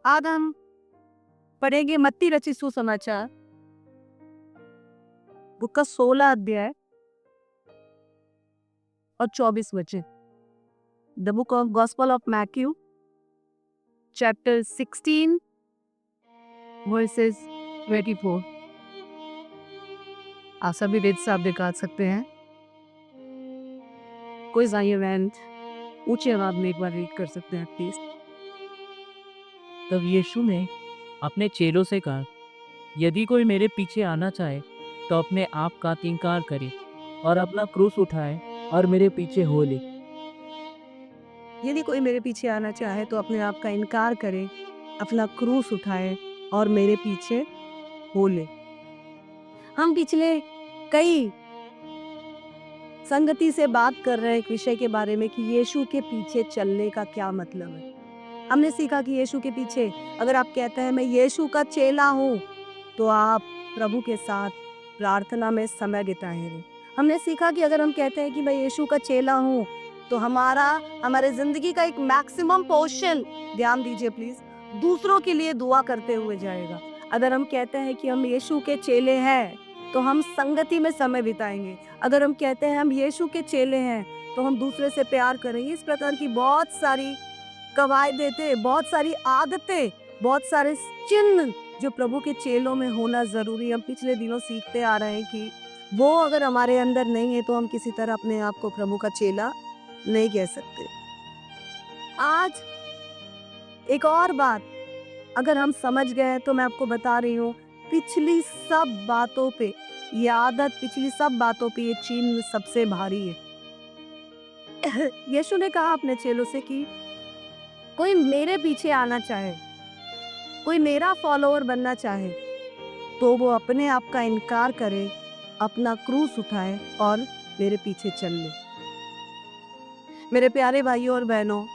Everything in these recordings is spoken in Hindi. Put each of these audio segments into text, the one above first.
आज हम पढ़ेंगे मत्ती रचित सुसमाचार बुक का 16 अध्याय और 24 वचन। The book of gospel of Matthew chapter 16 versus 24। आप सभी वेद से आप दिखा सकते हैं। कोई जाइए वैन ऊंचे आवाज में एक बार रीड कर सकते हैं प्लीज। तब यीशु ने अपने चेलों से कहा, यदि कोई मेरे पीछे आना चाहे तो अपने आप का इनकार करे और अपना क्रूस उठाए और मेरे पीछे हो ले। यदि कोई मेरे पीछे आना चाहे तो अपने आप का इनकार करे, अपना क्रूस उठाए और मेरे पीछे हो ले। हम पिछले कई संगति से बात कर रहे हैं एक विषय के बारे में कि यीशु के पीछे चलने का क्या मतलब है। हमने सीखा कि यीशु के पीछे अगर आप कहते हैं मैं यीशु का चेला हूँ तो आप प्रभु के साथ प्रार्थना में समय बिताएंगे। हमने सीखा कि अगर हम कहते हैं कि मैं यीशु का चेला हूँ तो हमारे जिंदगी का एक मैक्सिमम पोर्शन, ध्यान दीजिए प्लीज, दूसरों के लिए दुआ करते हुए जाएगा। अगर हम कहते हैं कि हम यीशु के चेले हैं तो हम संगति में समय बिताएंगे। अगर हम कहते हैं हम यीशु के चेले हैं तो हम दूसरे से प्यार करेंगे। इस प्रकार की बहुत सारी कवायदें थे, बहुत सारी आदतें, बहुत सारे चिन्ह जो प्रभु के चेलों में होना जरूरी है। हम पिछले दिनों सीखते आ रहे हैं कि वो अगर हमारे अंदर नहीं है तो हम किसी तरह अपने आप को प्रभु का चेला नहीं कह सकते। आज एक और बात अगर हम समझ गए तो मैं आपको बता रही हूँ, पिछली सब बातों पे ये आदत, पिछली सब बातों पे ये चिन्ह सबसे भारी है। यीशु ने कहा अपने चेलों से कि कोई मेरे पीछे आना चाहे, कोई मेरा फॉलोअर बनना चाहे तो वो अपने आप का इनकार करे, अपना क्रूस उठाए और मेरे पीछे चल ले। मेरे प्यारे भाइयों और बहनों,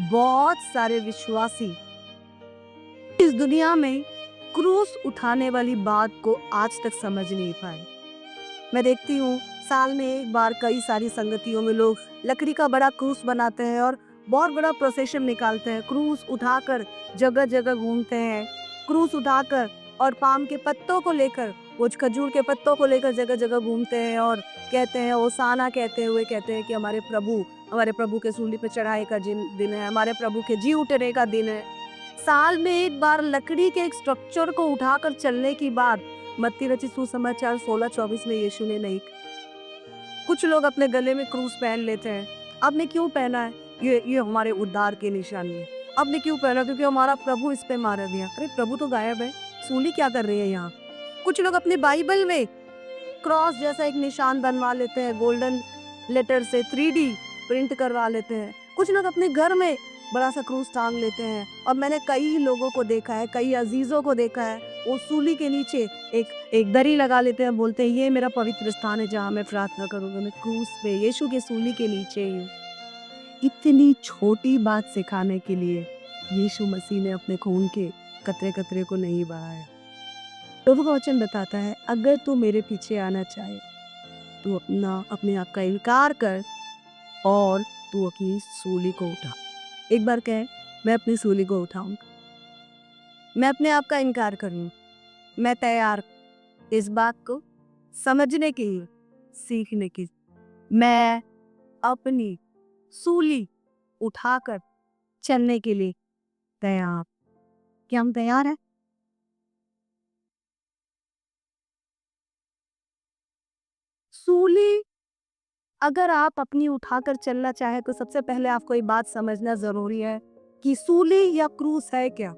बहुत सारे विश्वासी इस दुनिया में क्रूस उठाने वाली बात को आज तक समझ नहीं पाए। मैं देखती हूँ साल में एक बार कई सारी संगतियों में लोग लकड़ी का बड़ा क्रूस बनाते हैं और बहुत बड़ा प्रोसेशन निकालते हैं। क्रूस उठाकर जगह जगह घूमते हैं, क्रूस उठाकर और पाम के पत्तों को लेकर, वो खजूर के पत्तों को लेकर जगह जगह घूमते हैं और कहते हैं ओसाना कहते हुए कहते हैं कि हमारे प्रभु के सूली पे चढ़ाई का दिन है, हमारे प्रभु के जी उठने का दिन है। साल में एक बार लकड़ी के एक स्ट्रक्चर को उठाकर चलने की बात मत्ती रचित सुसमाचार 16:24 में यीशु ने नहीं। कुछ लोग अपने गले में क्रूस पहन लेते हैं। आपने क्यों पहना है? ये हमारे उद्धार की निशानी है। आपने क्यों पहना? क्योंकि हमारा प्रभु इस पे मारा गया। अरे प्रभु तो गायब है, सूली क्या कर रही है यहाँ? कुछ लोग अपने बाइबल में क्रॉस जैसा एक निशान बनवा लेते हैं, गोल्डन लेटर से 3D प्रिंट करवा लेते हैं। कुछ लोग अपने घर में बड़ा सा क्रूस टांग लेते हैं और मैंने कई लोगों को देखा है, कई अजीजों को देखा है, वो सूली के नीचे एक दरी लगा लेते हैं, बोलते हैं ये मेरा पवित्र स्थान है जहाँ मैं प्रार्थना करूंगा। मैं क्रूस पे यीशु के सूली के नीचे ही हूँ। इतनी छोटी बात सिखाने के लिए यीशु मसीह ने अपने खून के कतरे कतरे को नहीं बहाया। प्रभु का वचन बताता है अगर तू मेरे पीछे आना चाहे तू अपने आप का इनकार कर और तू अपनी सूली को उठा। एक बार कह, मैं अपनी सूली को उठाऊंगा, मैं अपने आप का इनकार करूंगा। मैं तैयार इस बात को समझने के लिए, सीखने की। मैं अपनी सूली उठाकर चलने के लिए तैयार। क्या हम तैयार हैं? सूली अगर आप अपनी उठाकर चलना चाहे तो सबसे पहले आपको ये बात समझना जरूरी है कि सूली या क्रूस है क्या।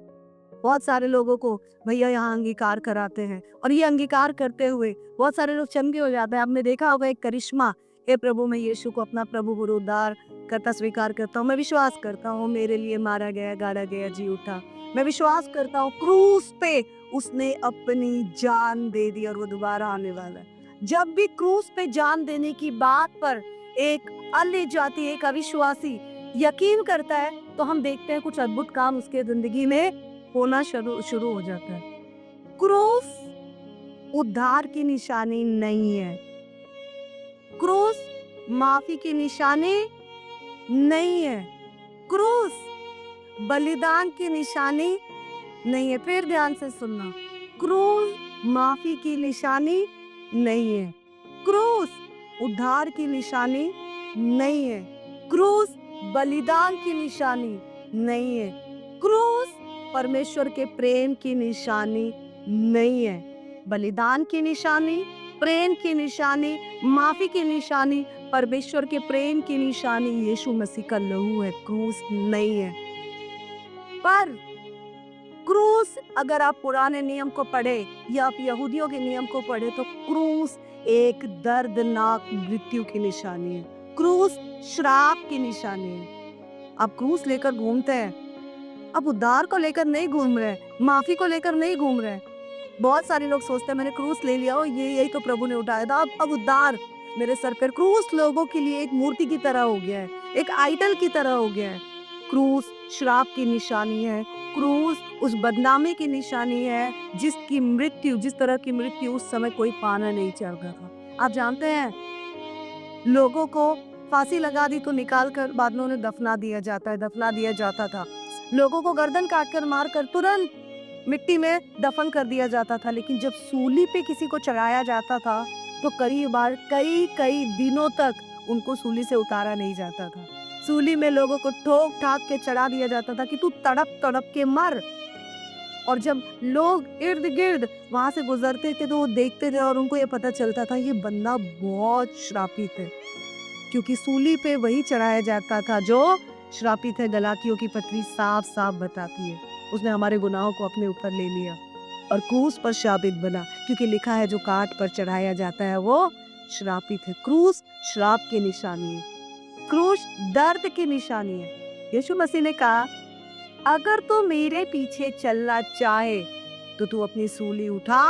बहुत सारे लोगों को भैया यहाँ अंगीकार कराते हैं और ये अंगीकार करते हुए बहुत सारे लोग चंगे हो जाते हैं। आपने देखा होगा एक करिश्मा, हे प्रभु मैं यीशु को अपना प्रभु गुरु उद्धार करता स्वीकार करता हूँ, मैं विश्वास करता हूँ मेरे लिए मारा गया, गाड़ा गया, जी उठा, मैं विश्वास करता हूँ क्रूस पे उसने अपनी जान दे दी और वो दोबारा आने वाला है। जब भी क्रूस पे जान देने की बात पर एक अन्य जाति, एक अविश्वासी यकीन करता है तो हम देखते हैं कुछ अद्भुत काम उसके जिंदगी में होना शुरू हो जाता है। क्रूस उद्धार की निशानी नहीं है, क्रूस माफी की निशानी नहीं है, क्रूस बलिदान की निशानी नहीं है। फिर ध्यान से सुनना, क्रूस माफी की निशानी नहीं है, क्रूस उद्धार की निशानी नहीं है, क्रूस बलिदान की निशानी नहीं है, क्रूस परमेश्वर के प्रेम की निशानी नहीं है। बलिदान की निशानी, प्रेम की निशानी, माफी की निशानी, परमेश्वर के प्रेम की निशानी यीशु मसीह का लहू है, क्रूस नहीं है। पर क्रूस अगर आप पुराने नियम को पढ़े या आप यहूदियों के नियम को पढ़े तो क्रूस एक दर्दनाक मृत्यु की निशानी है, क्रूस श्राप की निशानी है। आप क्रूस लेकर घूमते हैं, अब उद्धार को लेकर नहीं घूम रहे, माफी को लेकर नहीं घूम रहे। बहुत सारे लोग सोचते हैं मैंने क्रूस ले लिया, ये यही तो प्रभु ने उठाया था, अब उद्धार मेरे सर पर। क्रूस लोगों के लिए एक मूर्ति की तरह हो गया है, एक आइडल की तरह हो गया है। क्रूस श्राप की निशानी है, क्रूस उस बदनामी की निशानी है जिसकी मृत्यु, जिस तरह की मृत्यु उस समय कोई पाना नहीं चाहता था। आप जानते हैं, लोगों को फांसी लगा दी तो निकाल कर बादलों में दफना दिया जाता था। लोगों को गर्दन काट कर मार कर तुरंत मिट्टी में दफन कर दिया जाता था। लेकिन जब सूली पे किसी को चढ़ाया जाता था तो कई दिनों तक उनको सूली से उतारा नहीं जाता था। सूली में लोगों को ठोक ठाक के चढ़ा दिया जाता था कि तू तड़प तड़प के मर। और जब लोग इर्द गिर्द वहां से गुजरते थे तो वो देखते थे और उनको ये पता चलता था ये बंदा बहुत श्रापित है, क्योंकि सूली पे वही चढ़ाया जाता था जो श्रापित है। गलातियों की पत्री साफ साफ बताती है, उसने हमारे गुनाहों को अपने ऊपर ले लिया और क्रूस पर श्रापित बना, क्योंकि लिखा है जो काट पर चढ़ाया जाता है वो श्रापित है। क्रूस श्राप की निशानी है, क्रूस दर्द की निशानी है। यीशु मसीह ने कहा अगर तू मेरे पीछे चलना चाहे तो तू अपनी सूली उठा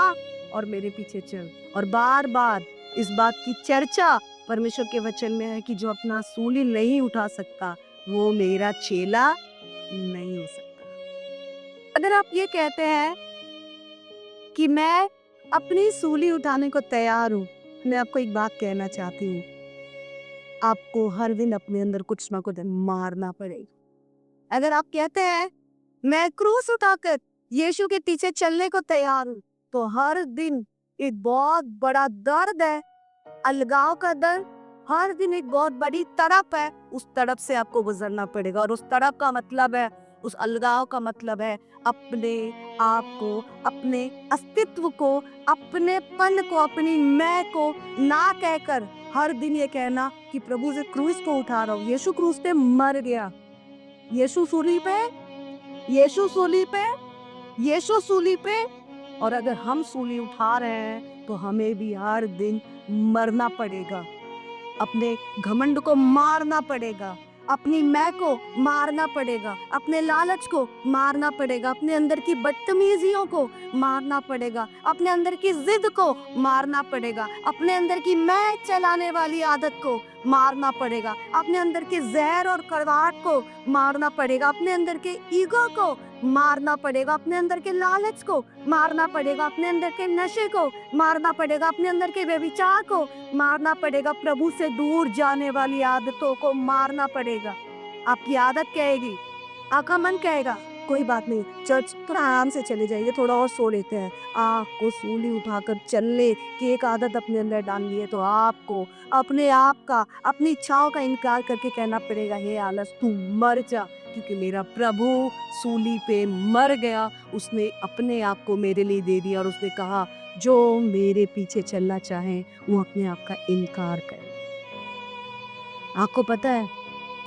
और मेरे पीछे चल। और बार बार इस बात की चर्चा परमेश्वर के वचन में है कि जो अपना सूली नहीं उठा सकता वो मेरा चेला नहीं हो सकता। अगर आप ये कहते हैं कि मैं अपनी सूली उठाने को तैयार हूं, मैं आपको एक बात कहना चाहती हूँ, आपको हर दिन अपने अंदर कुछ ना कुछ मारना पड़ेगा। अगर आप कहते हैं मैं क्रूस उठाकर यीशु के पीछे चलने को तैयार हूँ, तो हर दिन एक बहुत बड़ा दर्द है, अलगाव का दर्द, हर दिन एक बहुत बड़ी तड़प है, उस तड़प से आपको गुजरना पड़ेगा। और उस तड़प का मतलब है, उस अलगाव का मतलब है अपने आप को, अपने अस्तित्व को, अपनेपन को, अपनी मैं को ना कहकर हर दिन ये कहना कि प्रभु से क्रूस को उठा रहा हूँ। यीशु क्रूस पे मर गया, यीशु सूली पे, यीशु सूली पे, यीशु सूली पे। और अगर हम सूली उठा रहे हैं तो हमें भी हर दिन मरना पड़ेगा, अपने घमंड को मारना पड़ेगा, अपनी मैं को मारना पड़ेगा, अपने लालच को मारना पड़ेगा, अपने अंदर की बदतमीजियों को मारना पड़ेगा, अपने अंदर की जिद को मारना पड़ेगा, अपने अंदर की मैं चलाने वाली आदत को मारना पड़ेगा, अपने अंदर के जहर और कड़वाहट को मारना पड़ेगा, अपने अंदर के ईगो को मारना पड़ेगा, अपने अंदर के लालच को मारना पड़ेगा, अपने अंदर के नशे को मारना पड़ेगा, अपने अंदर के व्यभिचार को मारना पड़ेगा, प्रभु से दूर जाने वाली आदतों को मारना पड़ेगा। आपकी आदत कहेगी, आपका मन कहेगा कोई बात नहीं, चर्च थोड़ा आराम से चले जाइए, थोड़ा और सो लेते हैं। आपको सूली उठाकर चलने की एक आदत अपने अंदर डालनी है तो आपको अपने आप का, अपनी इच्छाओं का इनकार करके कहना पड़ेगा हे आलस तू मर जा, क्योंकि मेरा प्रभु सूली पे मर गया, उसने अपने आप को मेरे लिए दे दिया। और उसने कहा जो मेरे पीछे चलना चाहे वो अपने आप का इनकार करे। आपको पता है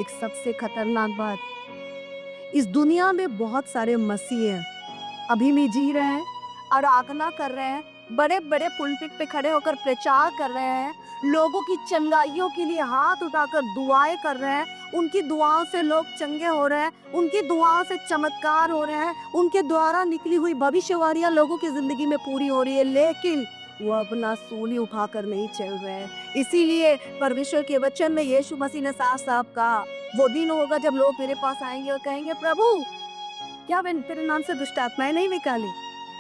एक सबसे खतरनाक बात, इस दुनिया में बहुत सारे मसीह हैं, अभी भी जी रहे हैं, आराधना कर रहे हैं, बड़े बड़े पुलपिट पे खड़े होकर प्रचार कर रहे हैं, लोगों की चंगाइयों के लिए हाथ उठाकर दुआएं कर रहे हैं, उनकी दुआओं से लोग चंगे हो रहे हैं, उनकी दुआओं से चमत्कार हो रहे हैं, उनके द्वारा निकली हुई भविष्यवाणियां लोगों की जिंदगी में पूरी हो रही है, लेकिन वो अपना सूली उठाकर नहीं चल रहे हैं। इसीलिए परमेश्वर के वचन में यीशु मसीह ने साफ साफ कहा वो दिन होगा जब लोग मेरे पास आएंगे और कहेंगे प्रभु क्या मैंने तेरे नाम से दुष्ट आत्माएं नहीं निकाली,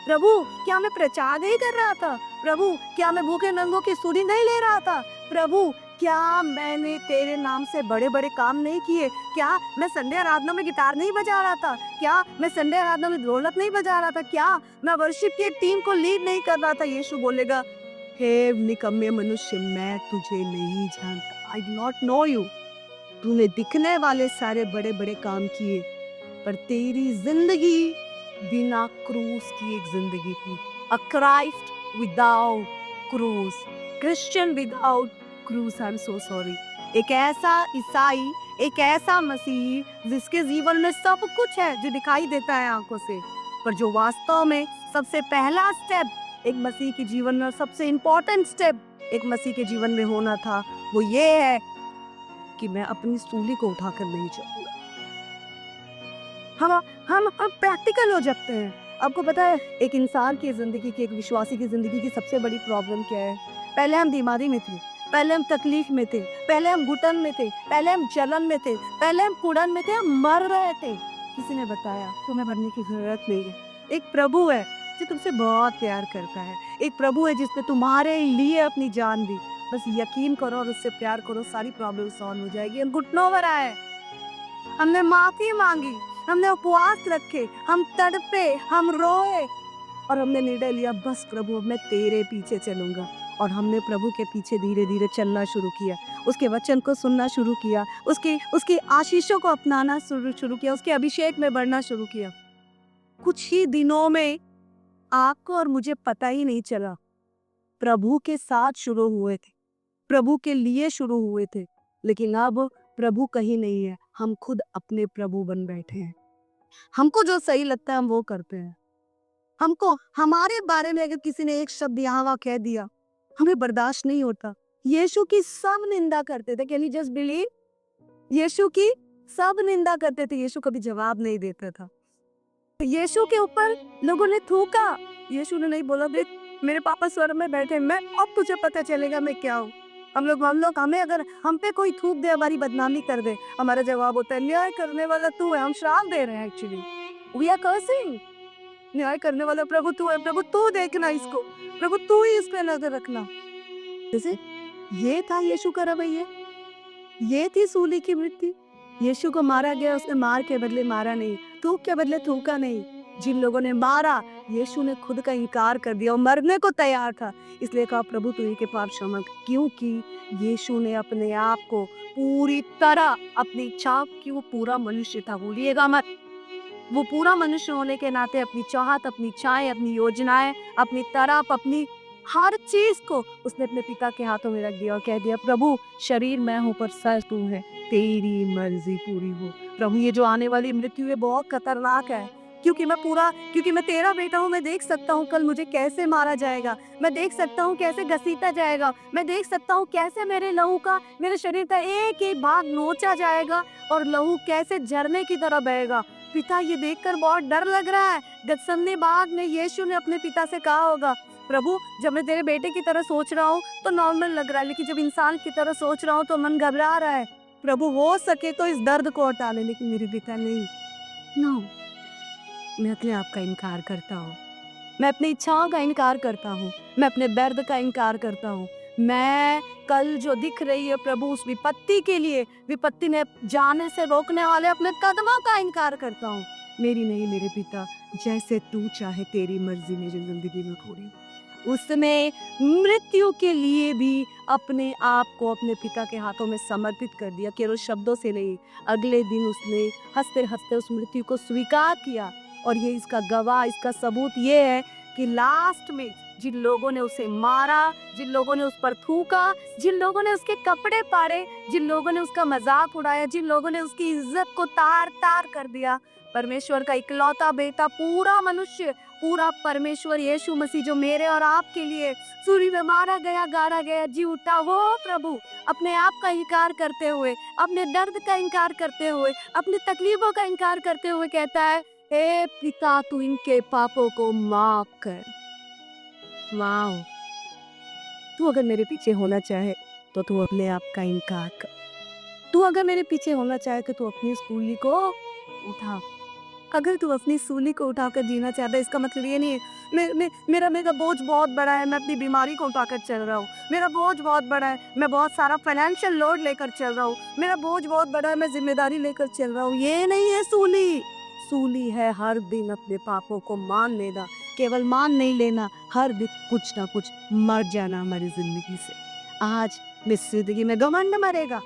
प्रभु क्या मैं प्रचार नहीं कर रहा था, प्रभु क्या मैं भूखे नंगों की सुधि नहीं ले रहा था, प्रभु क्या मैंने तेरे नाम से बड़े-बड़े काम नहीं किए? क्या मैं संडे आराधना में गिटार नहीं बजा रहा था? क्या मैं संडे आराधना में ढोलक नहीं बजा रहा था? क्या मैं वर्शिप की एक टीम को लीड नहीं कर रहा था? यीशु बोलेगा, हे निकम्मे मनुष्य, मैं तुझे नहीं जानता। I do not know you. तूने दिखने वाले सारे बड़े-बड़े काम किए, पर तेरी जिंदगी बिना क्रूस की एक जिंदगी थी। अ क्राइस्ट विदाउट क्रूस, क्रिश्चियन विदाउट क्रूस। I am so sorry. एक ऐसा ईसाई, एक ऐसा मसीही जिसके जीवन में सब कुछ है जो दिखाई देता है आंखों से, पर जो वास्तव में सबसे पहला स्टेप एक मसीह के जीवन में, सबसे इम्पोर्टेंट स्टेप एक मसीह के जीवन में होना था, वो ये है कि मैं अपनी सूली को उठाकर नहीं चलूंगा। हम हम प्रैक्टिकल हो जाते हैं। आपको पता है एक इंसान की जिंदगी की, एक विश्वासी की जिंदगी की सबसे बड़ी प्रॉब्लम क्या है? पहले हम बीमारी में थे, पहले हम तकलीफ में थे, पहले हम घुटन में थे, पहले हम जलन में थे, पहले हम कुड़न में थे, हम मर रहे थे। किसी ने बताया तुम्हें मरने की जरूरत नहीं है। एक प्रभु है जो तुमसे बहुत प्यार करता है। एक प्रभु है जिसने तुम्हारे लिए अपनी जान दी। बस यकीन करो और उससे प्यार करो, सारी प्रॉब्लम सॉल्व हो जाएगी। हम घुटनों पर आए, हमने माफी मांगी, हमने उपवास रखे, हम तड़पे, हम रोए और हमने निर्णय लिया बस प्रभु अब मैं तेरे पीछे चलूंगा। और हमने प्रभु के पीछे धीरे धीरे चलना शुरू किया, उसके वचन को सुनना शुरू किया, उसकी आशीषों को अपनाना शुरू किया, उसके अभिषेक में बढ़ना शुरू किया। कुछ ही दिनों में आपको और मुझे पता ही नहीं चला, प्रभु के साथ शुरू हुए थे, प्रभु के लिए शुरू हुए थे, लेकिन अब प्रभु कहीं नहीं है, हम खुद अपने प्रभु बन बैठे हैं। हमको जो सही लगता है हम वो करते हैं। हमको हमारे बारे में अगर किसी ने एक शब्द यहाँ वहाँ कह दिया, हमें बर्दाश्त नहीं होता। यीशु की सब निंदा करते थे। Can you just believe? Yeshu की सब निंदा करते थे, यीशु कभी जवाब नहीं देता था। यीशु के ऊपर लोगों ने थूका, यीशु ने नहीं बोला देख मेरे पापा स्वर्ग में बैठे, मैं अब तुझे पता चलेगा मैं क्या हूँ। हम लोग हमें अगर हम पे कोई थूक दे, हमारी बदनामी कर दे, हमारा जवाब होता है न्याय करने वाला तू है। हम श्राप दे रहे हैं एक्चुअली, वी आर कर्सिंग। न्याय करने वाला प्रभु तू है, प्रभु तू देखना इसको, प्रभु तू ही इस पे नजर रखना। जैसे ये था यीशु का रवैया, ये थी सूली की मृत्यु। यीशु को मारा गया, उसने मार के बदले मारा नहीं, थूक के बदले थूका नहीं। जिन लोगों ने मारा, यीशु ने खुद का इनकार कर दिया और मरने को तैयार था, इसलिए कहा प्रभु तू ही के पाप क्षमा कर। क्योंकि यीशु ने अपने आप को पूरी तरह अपनी इच्छा की, वो पूरा मनुष्य था, भूलिएगा मत। वो पूरा मनुष्य होने के नाते अपनी चाहत, अपनी इच्छाएं, अपनी योजनाएं, अपनी तड़प, अपनी हर चीज को उसने अपने पिता के हाथों में रख दिया और कह दिया प्रभु शरीर मैं हूं पर सर तू है, तेरी मर्जी पूरी हो। प्रभु ये जो आने वाली मृत्यु है बहुत खतरनाक है, क्योंकि मैं तेरा बेटा हूँ। मैं देख सकता हूँ कल मुझे कैसे मारा जाएगा, मैं देख सकता हूँ कैसे घसीटा जाएगा, मैं देख सकता हूँ कैसे मेरे लहू का, मेरे शरीर का एक एक भाग नोचा जाएगा और लहू कैसे झरने की तरह बहेगा। पिता ये देखकर बहुत डर लग रहा है। गतसमनी बाग में यीशु ने अपने पिता से कहा होगा प्रभु जब मैं तेरे बेटे की तरह सोच रहा हूँ तो नॉर्मल लग रहा है, लेकिन जब इंसान की तरह सोच रहा हूँ तो मन घबरा रहा है। प्रभु हो सके तो इस दर्द को हटा ले, लेकिन मेरे पिता नहीं। नो, मैं अपने आप का इनकार करता हूँ, मैं अपनी इच्छाओं का इनकार करता हूँ, मैं अपने दर्द का इनकार करता हूँ। मैं कल जो दिख रही है प्रभु उस विपत्ति के लिए, विपत्ति में जाने से रोकने वाले अपने कदमों का इनकार करता हूँ। मेरी नहीं मेरे पिता, जैसे तू चाहे तेरी मर्जी मेरी जिंदगी में पूरी। उसने मृत्यु के लिए भी अपने आप को अपने पिता के हाथों में समर्पित कर दिया, केवल शब्दों से नहीं। अगले दिन उसने हंसते हंसते उस मृत्यु को स्वीकार किया। और ये इसका गवाह, इसका सबूत ये है कि लास्ट में जिन लोगों ने उसे मारा, जिन लोगों ने उस पर थूका, जिन लोगों ने उसके कपड़े फाड़े, जिन लोगों ने उसका मजाक उड़ाया, जिन लोगों ने उसकी इज्जत को तार तार कर दिया, परमेश्वर का इकलौता बेटा, पूरा मनुष्य, पूरा परमेश्वर यीशु मसीह जो मेरे और आपके लिए सूली में मारा गया, गाड़ा गया, जी उठा, वो प्रभु अपने आप का इनकार करते हुए, अपने दर्द का इनकार करते हुए, अपनी तकलीफों का इनकार करते हुए कहता है हे पिता तू इनके पापों को माफ कर। वाओ, तू अगर मेरे पीछे होना चाहे तो तू अपने आप का इनकार कर। तू अगर मेरे पीछे होना चाहे तो तू अपनी सूली को उठा। अगर तू अपनी सूली को उठाकर जीना चाहता है, इसका मतलब ये नहीं है मेरा बोझ बहुत बड़ा है, मैं अपनी बीमारी को उठाकर चल रहा हूँ, मेरा बोझ बहुत बड़ा है, मैं बहुत सारा फाइनेंशियल लोड लेकर चल रहा हूँ, मेरा बोझ बहुत बड़ा है, मैं जिम्मेदारी लेकर चल रहा हूँ। ये नहीं है सूली। सूली है हर दिन अपने पापों को मान लेना, केवल मान नहीं लेना, हर दिन कुछ ना कुछ मर जाना हमारी जिंदगी से। आज मेरी जिंदगी में घमंड मरेगा,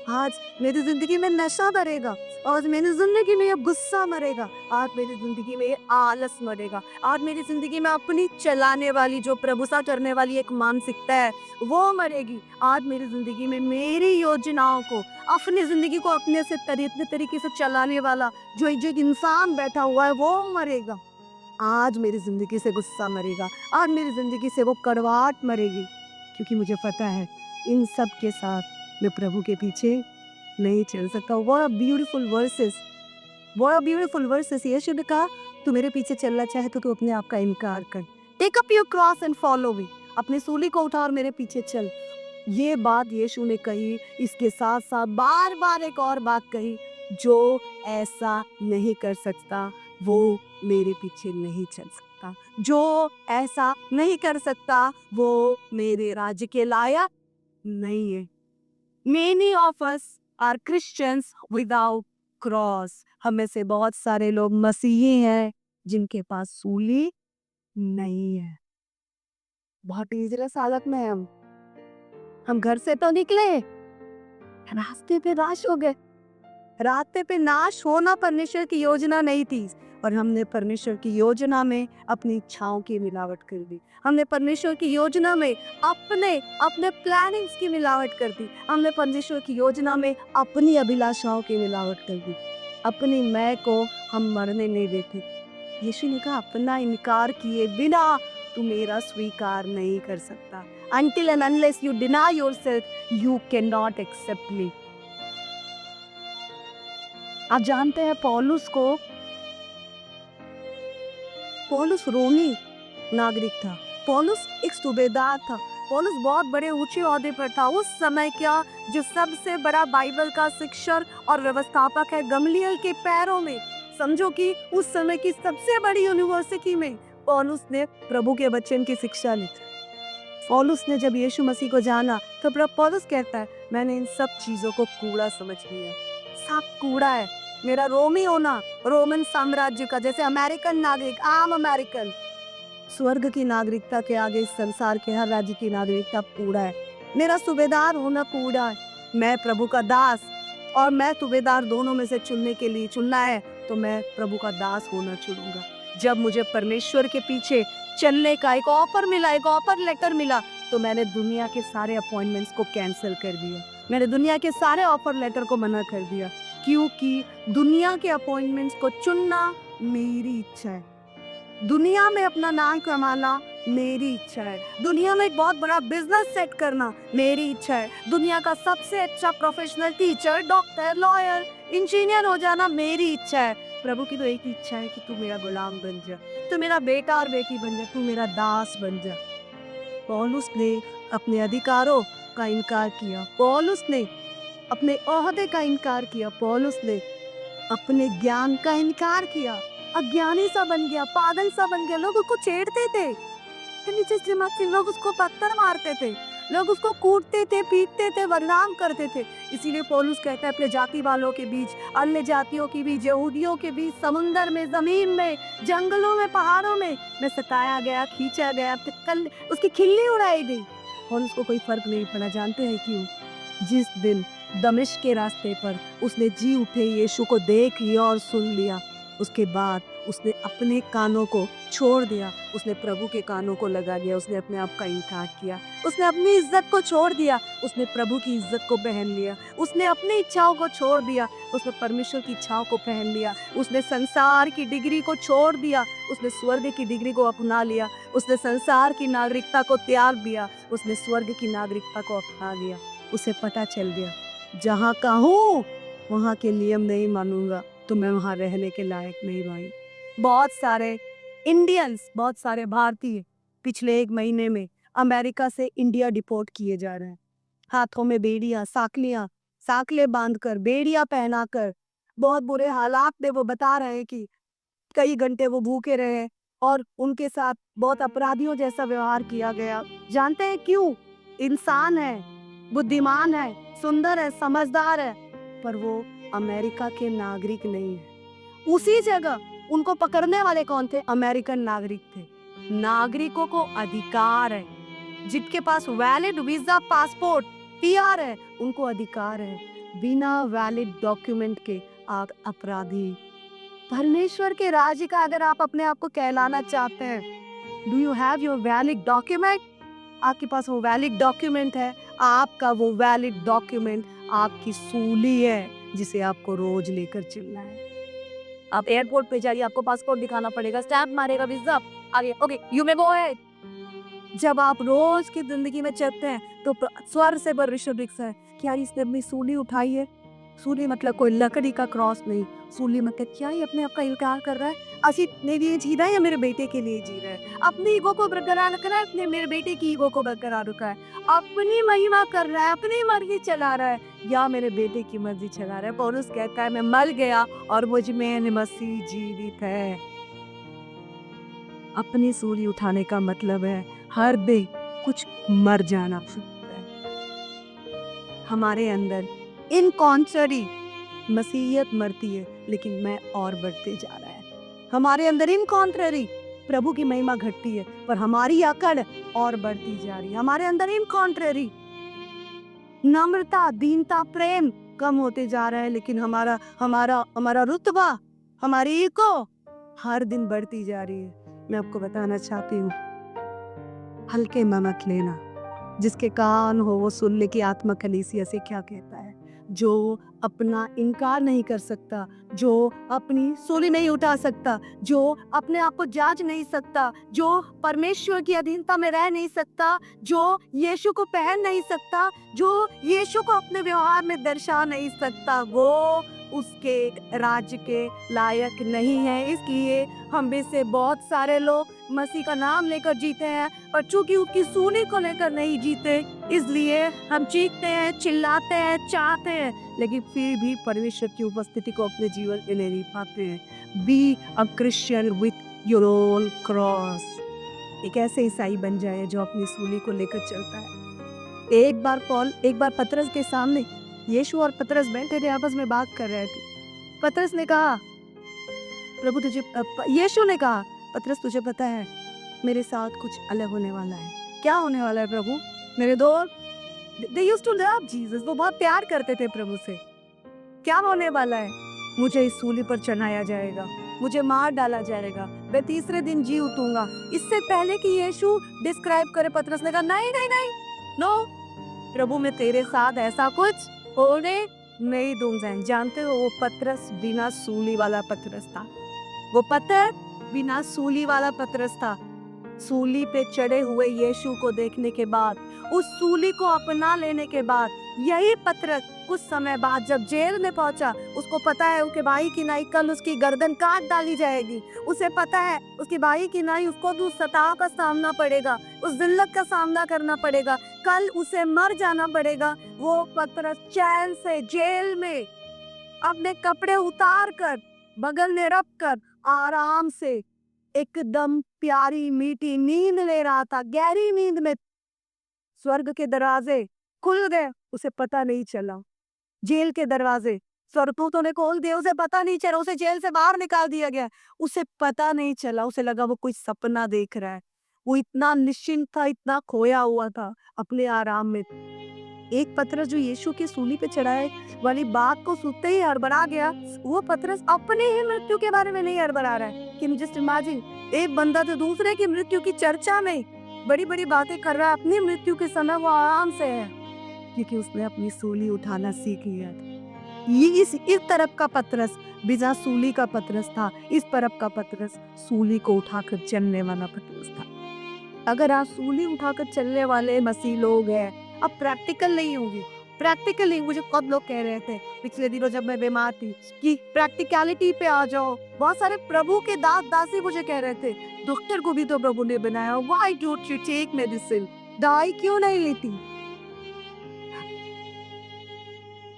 आज मेरी जिंदगी में नशा मरेगा, आज मेरी जिंदगी में ये गुस्सा मरेगा, आज मेरी जिंदगी में ये आलस मरेगा, आज मेरी जिंदगी में अपनी चलाने वाली जो प्रभुता करने वाली एक मानसिकता है वो मरेगी। आज मेरी जिंदगी में मेरी योजनाओं को, अपनी जिंदगी को अपने से तरीके से चलाने वाला जो एक इंसान बैठा हुआ है वो मरेगा। आज मेरी जिंदगी से गुस्सा मरेगा, आज मेरी जिंदगी से वो कड़वाहट मरेगी, क्योंकि मुझे पता है इन सब के साथ मैं प्रभु के पीछे नहीं चल सकता। What a beautiful verses, what a beautiful verses। यीशु ने कहा तू मेरे पीछे चलना चाहे तो तू अपने आप का इनकार कर, take up your cross and follow me, अपनी सूली को उठा और मेरे पीछे चल। ये बात यीशु ने कही, इसके साथ साथ बार बार एक और बात कही, जो ऐसा नहीं कर सकता वो मेरे पीछे नहीं चल सकता, जो ऐसा नहीं कर सकता वो मेरे राज्य के लायक नहीं है। Many of us are Christians without cross। हम में से बहुत सारे लोग मसीही हैं जिनके पास सूली नहीं है। बहुत डेंजरस हालत में हैं हम घर से तो निकले, रास्ते पे नाश हो गए। रास्ते पे नाश होना परमेश्वर की योजना नहीं थी, और हमने परमेश्वर की योजना में अपनी इच्छाओं की मिलावट कर दी। हमने परमेश्वर की योजना में अपने प्लानिंग्स की मिलावट कर दी। हमने परमेश्वर की योजना में अपनी अभिलाषाओं की मिलावट कर दी। अपनी मैं को हम मरने नहीं देते। यीशु ने कहा अपना इनकार किए बिना तू मेरा स्वीकार नहीं कर सकता। Until and unless you deny yourself, you cannot accept me। आप जानते हैं पौलुस रोमी नागरिक था, पौलुस एक सूबेदार था, पौलुस बहुत बड़े ऊंचे ओहदे पर था। उस समय क्या जो सबसे बड़ा बाइबल का शिक्षक और व्यवस्थापक है गमलीएल के पैरों में, समझो कि उस समय की सबसे बड़ी यूनिवर्सिटी में पौलुस ने प्रभु के वचन की शिक्षा ली। पौलुस ने जब यीशु मसीह को जाना तो पौलुस कहता है मैंने इन सब चीजों को कूड़ा समझ लिया, सब कूड़ा है। मेरा रोमी होना, रोमन साम्राज्य का जैसे अमेरिकन नागरिक, आम अमेरिकन, स्वर्ग की नागरिकता के आगे इस संसार के हर राज्य की नागरिकता कूड़ा है। मेरा सूबेदार होना कूड़ा है। मैं प्रभु का दास और मैं सूबेदार दोनों में से चुनने के लिए चुनना है तो मैं प्रभु का दास होना चुनूंगा। जब मुझे परमेश्वर के पीछे चलने का एक ऑफर लेटर मिला तो मैंने दुनिया के सारे अपॉइंटमेंट्स को कैंसिल कर दिया। मैंने दुनिया के सारे ऑफर लेटर को मना कर दिया, क्योंकि दुनिया के अपॉइंटमेंट्स को चुनना मेरी इच्छा है, दुनिया में अपना नाम कमाना मेरी इच्छा है, दुनिया में एक बहुत बड़ा बिजनेस सेट करना मेरी इच्छा है, दुनिया का सबसे अच्छा professional teacher, doctor, lawyer, engineer हो जाना मेरी इच्छा है। प्रभु की तो एक ही इच्छा है कि तू मेरा गुलाम बन जा, तू मेरा बेटा और बेटी बन जा, तू मेरा दास बन जा। पौलुस ने अपने अधिकारों का इनकार किया, पौलुस ने अपने ओहदे का इनकार किया, पौलुस ने अपने ज्ञान का इनकार किया, अज्ञानी सा बन गया, पागल सा बन गया। लोग उसको छेड़ते थे, नीचे दिमाग से लोग उसको पत्थर मारते थे, लोग उसको कूटते थे, पीटते थे, बदनाम करते थे। इसीलिए पौलुस कहता है अपने जाति वालों के बीच, अन्य जातियों के बीच, यहूदियों के बीच, समुंदर में, जमीन में, जंगलों में, पहाड़ों में मैं सताया गया, खींचा गया, कल उसकी खिल्ली उड़ाई गई और उसको कोई फर्क नहीं पड़ा। जानते हैं क्यों? जिस दिन दमिश्क के रास्ते पर उसने जी उठे यीशु को देख लिया और सुन लिया, उसके बाद उसने अपने कानों को छोड़ दिया, उसने प्रभु के कानों को लगा लिया, उसने अपने आप का इनकार किया, उसने अपनी इज्जत को छोड़ दिया, उसने प्रभु की इज्जत को पहन लिया, उसने अपनी इच्छाओं को छोड़ दिया, उसने परमेश्वर की इच्छाओं को पहन लिया, उसने संसार की डिग्री को छोड़ दिया, उसने स्वर्ग की डिग्री को अपना लिया, उसने संसार की नागरिकता को त्याग दिया, उसने स्वर्ग की नागरिकता को अपना लिया। उसे पता चल गया जहाँ का हूँ वहाँ के नियम नहीं मानूंगा तो मैं वहाँ रहने के लायक नहीं भाई। बहुत सारे इंडियंस, बहुत सारे भारतीय पिछले 1 महीने में अमेरिका से इंडिया डिपोर्ट किए जा रहे हैं। हाथों में बेड़ियां, साकले बांधकर, बेड़ियां पहनाकर, बहुत बुरे हालात में वो बता रहे हैं कि कई घंटे वो भूखे रहे और उनके साथ बहुत अपराधियों जैसा व्यवहार किया गया। जानते हैं क्यों? इंसान है, बुद्धिमान है, सुंदर है, समझदार है, पर वो अमेरिका के नागरिक नहीं है। उसी जगह उनको पकड़ने वाले कौन थे? अमेरिकन नागरिक थे। नागरिकों को अधिकार है, जिनके पास वैलिड वीजा, पासपोर्ट, पीआर है, उनको अधिकार है। बिना वैलिड डॉक्यूमेंट के आप अपराधी। परमेश्वर के राज्य का अगर आप अपने आप को कहलाना चाहते हैं, do you have your valid document? आपके पास वो वैलिड डॉक्यूमेंट है। आपका वो वैलिड डॉक्यूमेंट आपकी सूली है, जिसे आपको रोज लेकर चलना है। आप एयरपोर्ट पे जाइए, आपको पासपोर्ट दिखाना पड़ेगा, स्टैम्प मारेगा वीजा, आगे okay you may go ahead. जब आप रोज की जिंदगी में चलते हैं तो स्वर से पर दिखता है कि यार इसने अपनी सूली उठाई है। सूली मतलब कोई लकड़ी का क्रॉस नहीं, सूली मतलब क्या ये अपने आप का इनकार कर रहा है? असी मेरे लिए जी रहा है या मेरे बेटे के लिए जी रहा है? अपनी ईगो को बरकरार रख रहा है, अपने मेरे बेटे की ईगो को बरकरार रखा है, अपनी महिमा कर रहा है, अपनी मर्जी चला रहा है, या मेरे बेटे की मर्जी चला रहा है? पौलुस कहता है मैं मर गया और मुझ में मसीह जीवित है। अपनी सूली उठाने का मतलब है हर दिन कुछ मर जाना है हमारे अंदर। इन कॉन्ट्ररी मसीहियत मरती है, लेकिन मैं और बढ़ते जा रहा है। हमारे अंदर इन कॉन्ट्ररी प्रभु की महिमा घटती है, पर हमारी अकड़ और बढ़ती जा रही है। हमारे अंदर इन कॉन्ट्ररी नम्रता, दीनता, प्रेम कम होते जा रहा है, लेकिन हमारा हमारा हमारा रुतबा, हमारी ईगो हर दिन बढ़ती जा रही है। मैं आपको बताना चाहती हूँ, हल्के में मत लेना। जिसके कान हो वो सुन ले कि आत्मा कलीसिया से क्या कहता है। जो अपना इनकार नहीं कर सकता, जो अपनी सूली नहीं उठा सकता, जो अपने आप को जांच नहीं सकता, जो परमेश्वर की अधीनता में रह नहीं सकता, जो यीशु को पहन नहीं सकता, जो यीशु को अपने व्यवहार में दर्शा नहीं सकता, वो उसके राज्य के लायक नहीं है। इसलिए हम में से बहुत सारे लोग मसीह का नाम लेकर जीते हैं, और चूंकि उसकी सूली को लेकर नहीं जीते, इसलिए हम चीखते हैं, चिल्लाते हैं, चाहते हैं, लेकिन फिर भी परमेश्वर की उपस्थिति को अपने जीवन में नहीं पाते हैं। Be a Christian with your own cross. एक ऐसे ईसाई बन जाए जो अपनी सूली को लेकर चलता है। एक बार पतरस के सामने यीशु और पतरस बैठे थे, आपस में बात कर रहे थे। पतरस ने कहा, प्रभु तुझे यीशु ने कहा, पतरस तुझे पता है मेरे साथ कुछ अलग होने वाला है। क्या होने वाला है प्रभु? मेरे दोस्त they used to love Jesus, वो बहुत प्यार करते थे प्रभु से। क्या होने वाला है? मुझे इस सूली पर चढ़ाया जाएगा, मुझे मार डाला जाएगा, मैं तीसरे दिन जी उठूंगा। इससे पहले कि यीशु डिस्क्राइब करे, पतरस ने कहा नहीं नहीं नहीं, नो प्रभु मैं तेरे साथ ऐसा कुछ होने नहीं दूंगा। जानते हो वो पतरस बिना सूली वाला पतरस था। वो पत्थर बिना सूली वाला पतरस था। सूली पे चढ़े हुए यीशु को देखने के बाद, उस सूली को अपना लेने के बाद, यही पतरस कुछ समय बाद जब जेल में पहुंचा, उसको पता है उसके भाई की नाई कल उसकी गर्दन काट डाली जाएगी। उसे पता है उसके भाई की नाई उसको भी उस सताव का सामना पड़ेगा, उस जिल्लत का सामना करना पड़ेगा, कल उसे मर जाना पड़ेगा। वो पतरस चैन से जेल में अपने कपड़े उतार कर, बगल में रख कर, आराम से एकदम प्यारी मीठी नींद ले रहा था। गहरी नींद में स्वर्ग के दरवाजे खुल गए, उसे पता नहीं चला। जेल के दरवाजे स्वर्गदूतों ने खोल दिए, उसे पता नहीं चला। उसे जेल से बाहर निकाल दिया गया, उसे पता नहीं चला। उसे लगा वो कोई सपना देख रहा है। वो इतना निश्चिंत था, इतना खोया हुआ था अपने आराम में। एक पतरस जो यीशु की सूली पे चढ़ाए वाली बात को सुनते ही हड़बड़ा गया। वो पतरस अपने ही मृत्यु के बारे में नहीं हड़बड़ा रहा है। कि जस्ट इमेजिन, एक बंदा तो दूसरे की मृत्यु की चर्चा में बड़ी बड़ी बातें कर रहा है, अपनी मृत्यु के समय वो आराम से है, क्योंकि उसने अपनी सूली उठाना सीख लिया था। ये इस तरफ का पतरस बिना सूली का पतरस था, इस तरफ का पतरस सूली को उठाकर चलने वाला पतरस था। अगर आप सूली उठाकर चलने वाले मसीह लोग हैं, अब प्रैक्टिकल नहीं होगी। प्रैक्टिकल नहीं, मुझे कब लोग कह रहे थे पिछले दिनों जब मैं बीमार थी कि प्रैक्टिकलिटी पे आ जाओ। बहुत सारे प्रभु के दास दासी मुझे कह रहे थे, डॉक्टर को भी तो प्रभु ने बनाया, why don't you take medicine? दवाई क्यों नहीं लेती?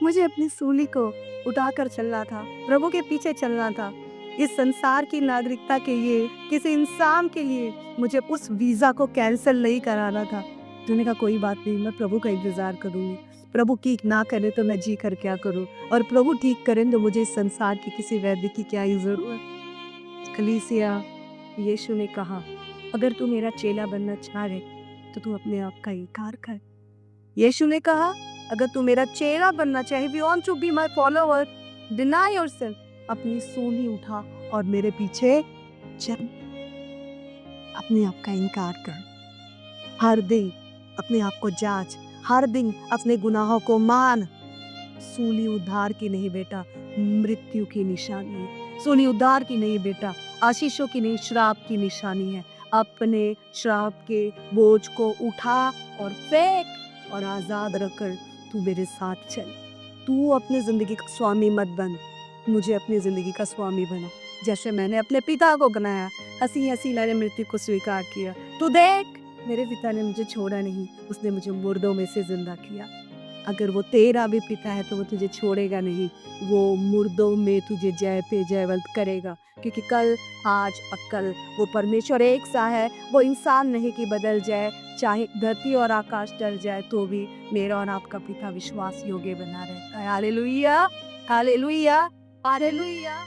मुझे अपनी सूली को उठाकर चलना था, प्रभु के पीछे चलना था। इस संसार की नागरिकता के लिए किसी इंसान के लिए मुझे उस वीज़ा को कैंसिल नहीं कराना था। तूने कहा कोई बात नहीं, मैं प्रभु का इंतज़ार करूँगी। प्रभु ठीक ना करे तो मैं जी कर क्या करूँ, और प्रभु ठीक करें तो मुझे इस संसार की किसी वैद्य की क्या ही ज़रूरत। कलीसिया, यीशु ने कहा, अगर तू मेरा चेला बनना चाहे तो तू अपने आप का इनकार कर। यीशु ने कहा, अगर तू मेरा चेला बनना चाहे, if you want to be my follower, deny yourself, अपनी सूली उठा और मेरे पीछे चल। अपने आप का इनकार कर, हर दिन अपने आप को जांच, हर दिन अपने गुनाहों को मान। सूली उद्धार की नहीं बेटा, मृत्यु की निशानी है। सूली उद्धार की नहीं बेटा, आशीषों की नहीं, श्राप की निशानी है। अपने श्राप के बोझ को उठा और फेंक और आजाद रखकर तू मेरे साथ चल। तू अपनी जिंदगी का स्वामी मत बन, मुझे अपनी जिंदगी का स्वामी बना, जैसे मैंने अपने पिता को बनाया। हंसी हंसी मैंने मृत्यु को स्वीकार किया। तू देख, मेरे पिता ने मुझे छोड़ा नहीं, उसने मुझे मुर्दों में से जिंदा किया। अगर वो तेरा भी पिता है तो वो तुझे छोड़ेगा नहीं, वो मुर्दों में तुझे जय पे जयवंत करेगा, क्योंकि कल आज और कल वो परमेश्वर एक सा है। वो इंसान नहीं कि बदल जाए, चाहे धरती और आकाश टल जाए तो भी मेरा और आपका पिता विश्वास योग्य बना रहता है। Hallelujah, hallelujah, hallelujah.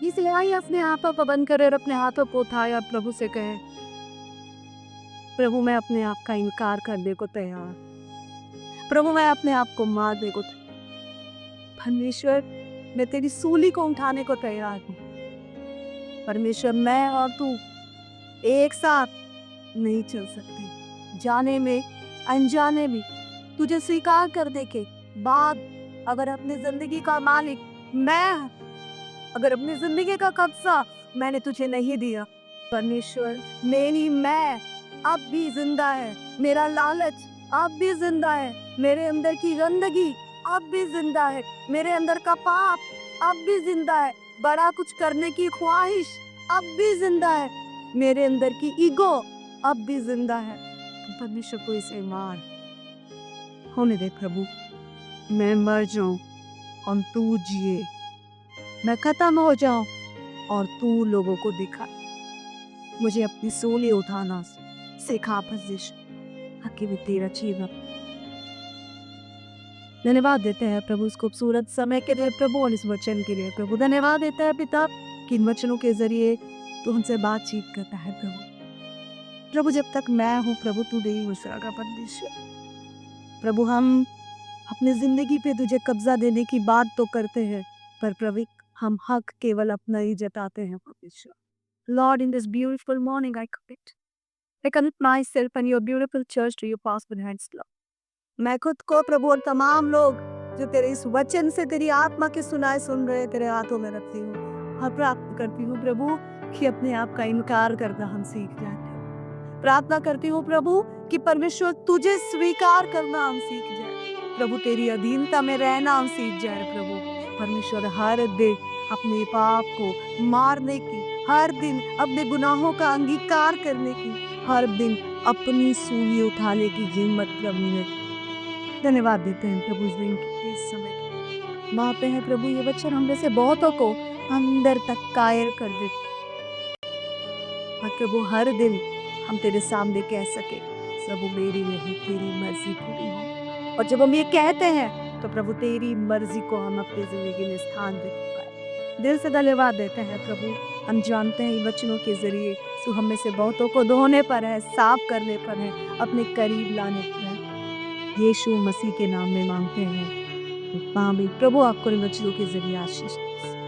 इसलिए आइए अपने हाथों को बंद करें और अपने हाथों को उठाए और प्रभु से कहें, प्रभु मैं अपने आप का इनकार करने को तैयार, प्रभु मैं अपने आप को मारने को तैयार। परमेश्वर मैं तेरी सूली को उठाने को तैयार हूँ। परमेश्वर मैं और तू एक साथ नहीं चल सकते। जाने में अनजाने में तुझे स्वीकार करने के बाद अगर अपनी जिंदगी का मालिक मैं, अगर अपनी जिंदगी का कब्जा मैंने तुझे नहीं दिया, परमेश्वर मेरी मैं अब भी जिंदा है, मेरा लालच अब भी जिंदा है, मेरे अंदर की गंदगी अब भी जिंदा है, मेरे अंदर का पाप अब भी जिंदा है, बड़ा कुछ करने की ख्वाहिश अब भी जिंदा है, मेरे अंदर की ईगो अब भी जिंदा है। तो परमेश्वर को इसे मार होने दे प्रभु। मैं मर जाऊं और तू जिए, मैं खत्म हो जाऊं और तू लोगों को दिखा। मुझे अपनी सूली उठाना सिखा परमेश्वर, ताकि मैं तेरा जीवन। धन्यवाद देते हैं प्रभु इस खूबसूरत समय के लिए प्रभु, और इस वचन के लिए प्रभु। धन्यवाद देता है पिता कि इन वचनों के जरिए तू हमसे बातचीत करता है प्रभु। प्रभु जब तक मैं हूँ प्रभु, तू नहीं हो सकेगा परमेश्वर। प्रभु हम अपनी जिंदगी पे तुझे कब्जा देने की बात तो करते हैं, पर प्रभु हम हक केवल अपना ही जताते हैं परमेश्वर। Lord, in this beautiful morning I commit myself and your beautiful church to your powerful hands, Lord. मैं खुद को प्रभु और तमाम लोग जो तेरे इस वचन से तेरी आत्मा के सुनाए सुन रहे तेरे हाथों में रखती हूँ और प्रार्थना करती हूँ प्रभु कि अपने आप का इनकार करना हम सीख जाए। प्रार्थना करती हूँ प्रभु कि परमेश्वर तुझे स्वीकार करना हम सीख जाए प्रभु, तेरी अधीनता में रहना हम सीख जाए प्रभु। परमेश्वर हर दिन अपने पाप को मारने की, हर दिन अपने गुनाहों का अंगीकार करने की, हर दिन अपनी सूली उठाने की हिम्मत प्रभु ने। धन्यवाद देते हैं प्रभु इस दिन के इस समय मापे हैं प्रभु। ये वचन हम में से बहुतों को अंदर तक कायर कर दे और प्रभु हर दिन हम तेरे सामने कह सके, प्रभु मेरी नहीं तेरी मर्जी पूरी हो। और जब हम ये कहते हैं तो प्रभु तेरी मर्जी को हम अपनी जिंदगी में स्थान दे पाए। दिल से धन्यवाद देते हैं प्रभु। हम जानते हैं इन वचनों के जरिए तू हम में से बहुतों को धोने पर है, साफ करने पर है, अपने करीब लाने पर है। यीशु मसीह के नाम में मांगते हैं आमीन। प्रभु आपको इन वचनों के जरिए आशीष दे।